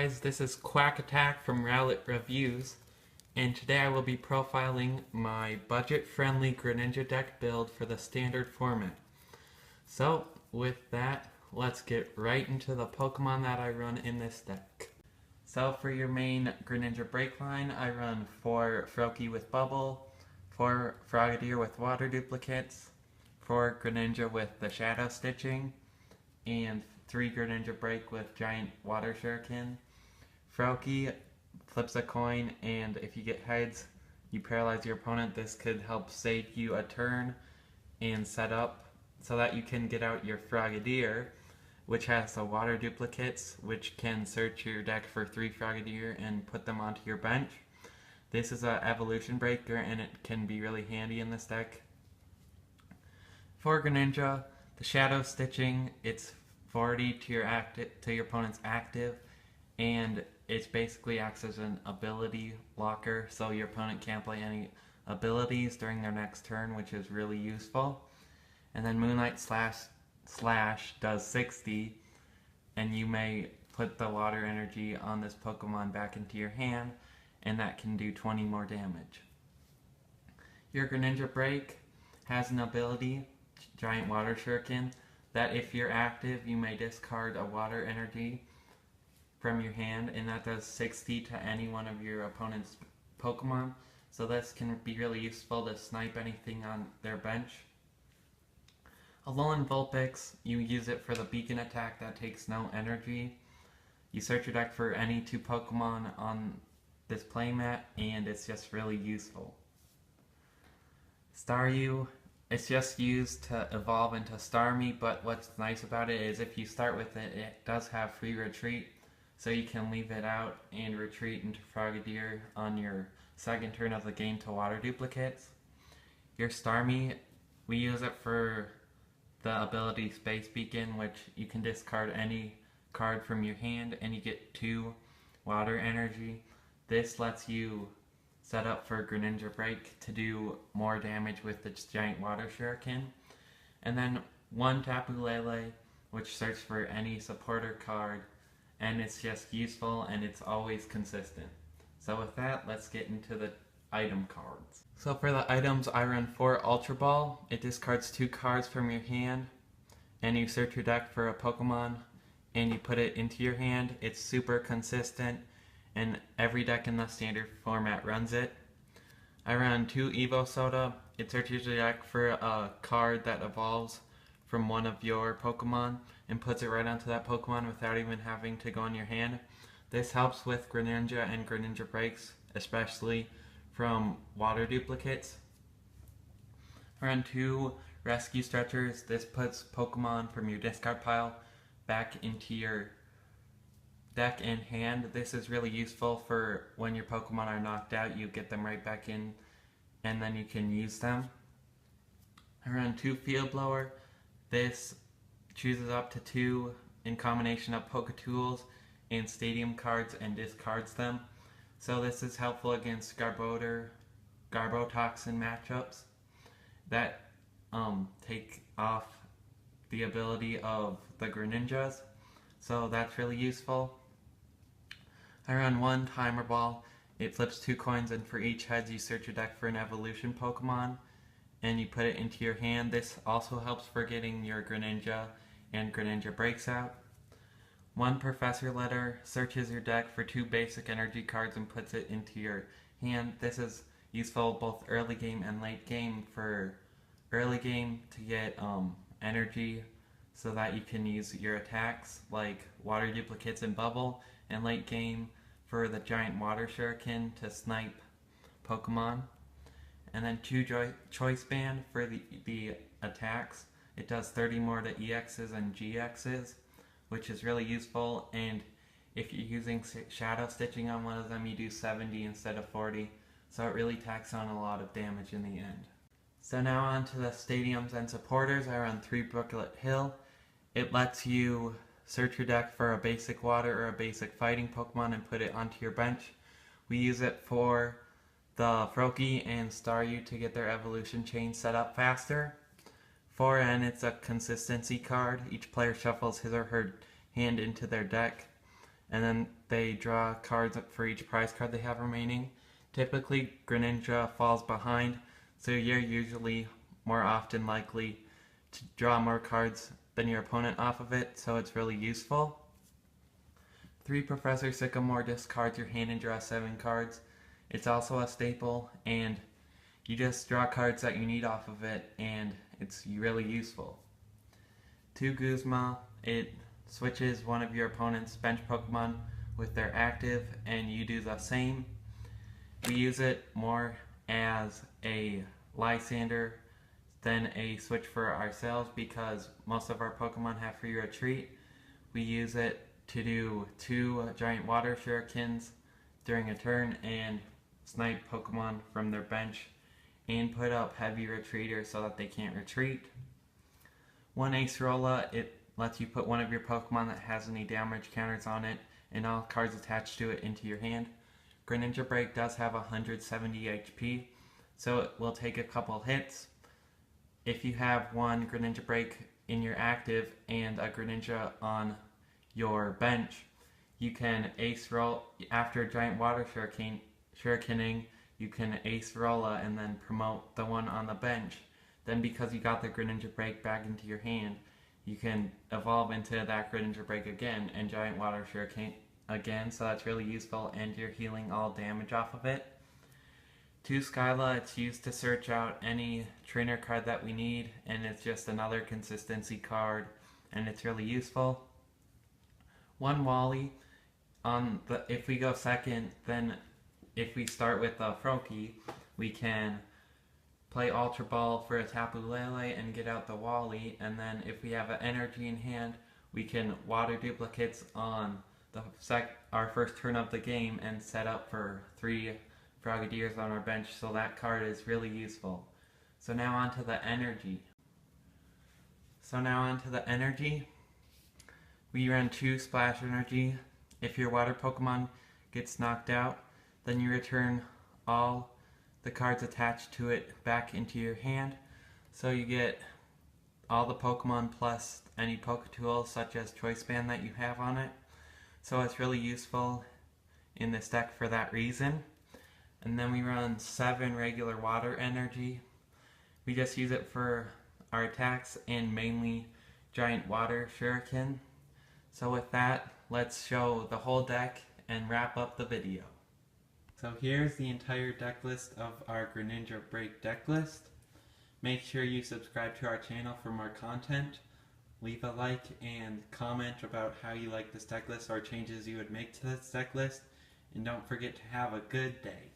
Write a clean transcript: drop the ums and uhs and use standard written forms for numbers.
guys, this is Quack Attack from Rowlet Reviews, and today I will be profiling my budget-friendly Greninja deck build for the standard format. So, with that, let's get right into the Pokemon that I run in this deck. So for your main Greninja Break line, I run 4 Froakie with Bubble, 4 Frogadier with Water Duplicates, 4 Greninja with the Shadow Stitching, and 3 Greninja Break with Giant Water Shuriken. Froakie flips a coin, and if you get heads, you paralyze your opponent. This could help save you a turn and set up so that you can get out your Frogadier, which has the Water Duplicates, which can search your deck for 3 Frogadier and put them onto your bench. This is an evolution breaker, and it can be really handy in this deck. For Greninja, the Shadow Stitching, it's 40 to your opponent's active, and it basically acts as an ability blocker, so your opponent can't play any abilities during their next turn, which is really useful. And then Moonlight Slash does 60, and you may put the water energy on this Pokemon back into your hand, and that can do 20 more damage. Your Greninja Break has an ability, Giant Water Shuriken, that if you're active, you may discard a water energy from your hand, and that does 60 to any one of your opponent's Pokemon. So this can be really useful to snipe anything on their bench. Alolan Vulpix, you use it for the beacon attack that takes no energy. You search your deck for any 2 Pokemon on this playmat, and it's just really useful. Staryu, it's just used to evolve into Starmie, but what's nice about it is if you start with it, it does have free retreat, so you can leave it out and retreat into Frogadier on your second turn of the game to Water Duplicates. Your Starmie, we use it for the ability Space Beacon, which you can discard any card from your hand and you get 2 water energy. This lets you set up for Greninja Break to do more damage with its Giant Water Shuriken. And then 1 Tapu Lele, which searches for any supporter card, and it's just useful and it's always consistent. So with that, let's get into the item cards. So for the items, I run 4 Ultra Ball. It discards 2 cards from your hand, and you search your deck for a Pokemon, and you put it into your hand. It's super consistent, and every deck in the standard format runs it. I run 2 Evo Soda. It searches your deck for a card that evolves from one of your Pokemon and puts it right onto that Pokemon without even having to go in your hand. This helps with Greninja and Greninja Breaks, especially from Water Duplicates. I run 2 Rescue Stretchers. This puts Pokemon from your discard pile back into your deck and hand. This is really useful for when your Pokemon are knocked out, you get them right back in and then you can use them. I run 2 Field Blower. This chooses up to 2 in combination of Poketools and Stadium cards and discards them. So this is helpful against Garbotoxin matchups that take off the ability of the Greninjas. So that's really useful. I run 1 Timer Ball. It flips 2 coins, and for each heads you search your deck for an evolution Pokemon and you put it into your hand. This also helps for getting your Greninja and Greninja Breaks out. 1 Professor Letter searches your deck for 2 basic energy cards and puts it into your hand. This is useful both early game and late game. For early game to get energy so that you can use your attacks like Water Duplicates and Bubble, and late game for the Giant Water Shuriken to snipe Pokemon. And then 2 Choice Band for the attacks. It does 30 more to EXs and GXs, which is really useful, and if you're using Shadow Stitching on one of them, you do 70 instead of 40, so it really tacks on a lot of damage in the end. So now on to the stadiums and supporters. I run 3 Brooklet Hill. It lets you search your deck for a basic water or a basic fighting Pokemon and put it onto your bench. We use it for the Froakie and Staryu to get their evolution chain set up faster. 4N, it's a consistency card. Each player shuffles his or her hand into their deck, and then they draw cards for each prize card they have remaining. Typically, Greninja falls behind, so you're usually more often likely to draw more cards than your opponent off of it, so it's really useful. 3 Professor Sycamore discards your hand and draw 7 cards. It's also a staple, and you just draw cards that you need off of it, and it's really useful. 2 Guzma, it switches one of your opponent's bench Pokemon with their active, and you do the same. We use it more as a Lysander than a switch for ourselves because most of our Pokemon have free retreat. We use it to do 2 giant water shurikens during a turn and snipe Pokemon from their bench and put up heavy retreaters so that they can't retreat. 1 Acerola, it lets you put one of your Pokemon that has any damage counters on it and all cards attached to it into your hand. Greninja Break does have 170 HP, so it will take a couple hits. If you have 1 Greninja Break in your active and a Greninja on your bench, you can ace roll after giant water shurikening. You can ace rolla and then promote the one on the bench. Then because you got the Greninja Break back into your hand, you can evolve into that Greninja Break again and giant water shuriken again, so that's really useful, and you're healing all damage off of it. 2 Skyla, it's used to search out any trainer card that we need, and it's just another consistency card, and it's really useful. 1 Wally, if we go second, then if we start with a Froakie, we can play Ultra Ball for a Tapu Lele and get out the Wally, and then if we have an energy in hand, we can water duplicates on our first turn of the game and set up for 3 Frogadiers on our bench, so that card is really useful. So now on to the energy. We run 2 Splash Energy. If your water Pokemon gets knocked out, then you return all the cards attached to it back into your hand. So you get all the Pokemon plus any Poketools such as Choice Band that you have on it. So it's really useful in this deck for that reason. And then we run 7 regular water energy. We just use it for our attacks and mainly giant water shuriken. So with that, let's show the whole deck and wrap up the video. So here's the entire deck list of our Greninja Break deck list. Make sure you subscribe to our channel for more content. Leave a like and comment about how you like this deck list or changes you would make to this deck list. And don't forget to have a good day.